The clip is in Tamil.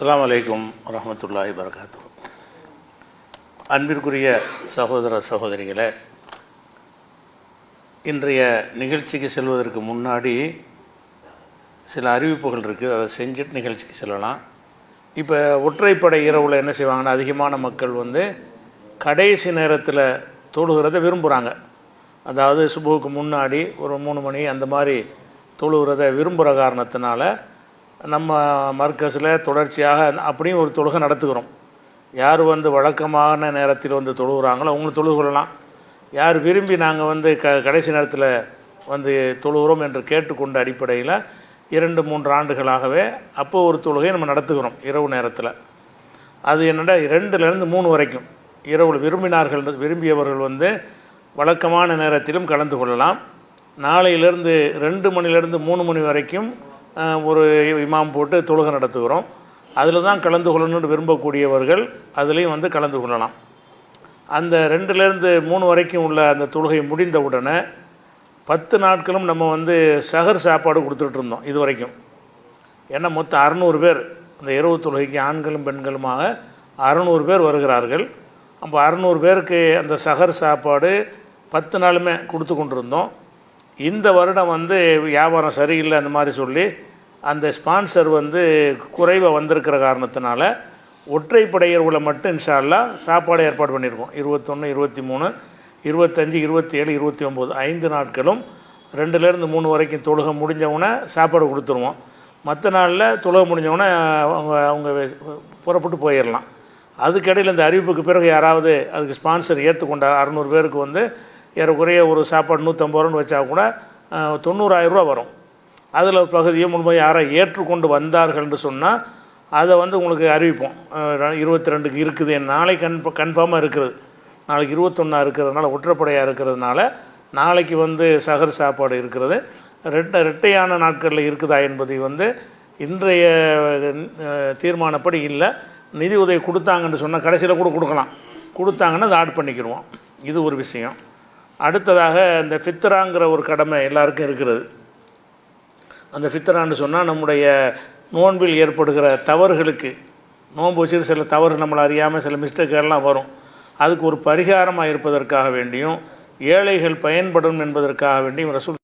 அஸ்ஸலாமு அலைக்கும் வரஹ்மத்துல்லாஹி வபரகாத்துஹு. அன்பிற்குரிய சகோதர சகோதரிகளே, இன்றைய நிகழ்ச்சிக்கு செல்வதற்கு முன்னாடி சில அறிவிப்புகள் இருக்குது. அதை செஞ்சுட்டு நிகழ்ச்சிக்கு செல்லலாம். இப்போ ஒற்றைப்படை இரவில் என்ன செய்வாங்கன்னா, அதிகமான மக்கள் கடைசி நேரத்தில் தொழுகிறத விரும்புகிறாங்க. அதாவது சுபுவுக்கு முன்னாடி ஒரு 3 மணி அந்த மாதிரி தொழுகிறத விரும்புகிற காரணத்தினால நம்ம மர்கஸில் தொடர்ச்சியாக அப்படியும் ஒரு தொழுகை நடத்துகிறோம். யார் வழக்கமான நேரத்தில் தொழுகிறாங்களோ அவங்களும் தொழுது கொள்ளலாம். யார் விரும்பி நாங்கள் கடைசி நேரத்தில் தொழுகிறோம் என்று கேட்டுக்கொண்ட அடிப்படையில் 2-3 ஆண்டுகளாகவே அப்போது ஒரு தொழுகையை நம்ம நடத்துகிறோம் இரவு நேரத்தில். அது என்னென்னா 2லேருந்து 3 வரைக்கும் இரவு விரும்பியவர்கள் வழக்கமான நேரத்திலும் கலந்து கொள்ளலாம். நாளையிலேருந்து 2 மணிலேருந்து 3 மணி வரைக்கும் ஒரு இமாம் போட்டு தொழுகை நடத்துகிறோம். அதில் தான் கலந்து கொள்ளணும்னு விரும்பக்கூடியவர்கள் அதுலேயும் கலந்து கொள்ளலாம். அந்த 2லேருந்து 3 வரைக்கும் உள்ள அந்த தொழுகை முடிந்த உடனே 10 நாட்களும் நம்ம சஹர் சாப்பாடு கொடுத்துட்டு இருந்தோம் இது வரைக்கும். ஏன்னா மொத்தம் 600 பேர் அந்த இரவு தொழுகைக்கு ஆண்களும் பெண்களுமாக 600 பேர் வருகிறார்கள். அப்போ 600 பேருக்கு அந்த சஹர் சாப்பாடு 10 நாளுமே கொடுத்து கொண்டிருந்தோம். இந்த வருடம் வியாபாரம் சரியில்லை அந்த மாதிரி சொல்லி அந்த ஸ்பான்சர் குறைவாக வந்திருக்கிற காரணத்தினால ஒற்றைப்படை இரவுல மட்டும் இன்ஷா அல்லாஹ் சாப்பாடு ஏற்பாடு பண்ணியிருக்கோம். 21, 23, 25, 27, 29 5 நாட்களும் 2லேருந்து 3 வரைக்கும் தொழுகை முடிஞ்சவுடனே சாப்பாடு கொடுத்துருவோம். மற்ற நாளில் தொழுகை முடிஞ்சவுடனே அவங்க புறப்பட்டு போயிடலாம். அதுக்கிடையில் இந்த அறிவிப்புக்கு பிறகு யாராவது அதுக்கு ஸ்பான்சர் ஏற்றுக்கொண்டார் 600 பேருக்கு ஏறக்குறைய ஒரு சாப்பாடு 150 ரூபான்னு வச்சா கூட 90,000 ரூபா வரும். அதில் பகுதியை முழுமையாக யாரை ஏற்றுக்கொண்டு வந்தார்கள் என்று சொன்னால் அதை உங்களுக்கு அறிவிப்போம். 22க்கு இருக்குது, நாளைக்கு கன்ஃபார்மாக இருக்குது. நாளைக்கு 21 இருக்கிறதுனால ஒற்றைப்படையாக இருக்கிறதுனால நாளைக்கு சஹர் சாப்பாடு இருக்கிறது. ரெட்டையான நாட்களில் இருக்குதா என்பதை இன்றைய தீர்மானப்படி இல்லை. நிதி உதவி கொடுத்தாங்கன்னு சொன்னால் கடைசியில் கூட கொடுத்தாங்கன்னா அதை ஆட் பண்ணிக்கிடுவோம். இது ஒரு விஷயம். அடுத்ததாக இந்த ஃபித்ராங்கிற ஒரு கடமை எல்லாருக்கும் இருக்கிறது. அந்த ஃபித்ரான்னு சொன்னால் நம்முடைய நோன்பில் ஏற்படுகிற தவறுகளுக்கு, நோன்பு வச்சுட்டு சில தவறு நம்மளை அறியாமல் சில மிஸ்டேக்கெல்லாம் வரும். அதுக்கு ஒரு பரிகாரமாக இருப்பதற்காக வேண்டியும் ஏழைகள் பயன்படும் என்பதற்காக வேண்டியும் ரசூல்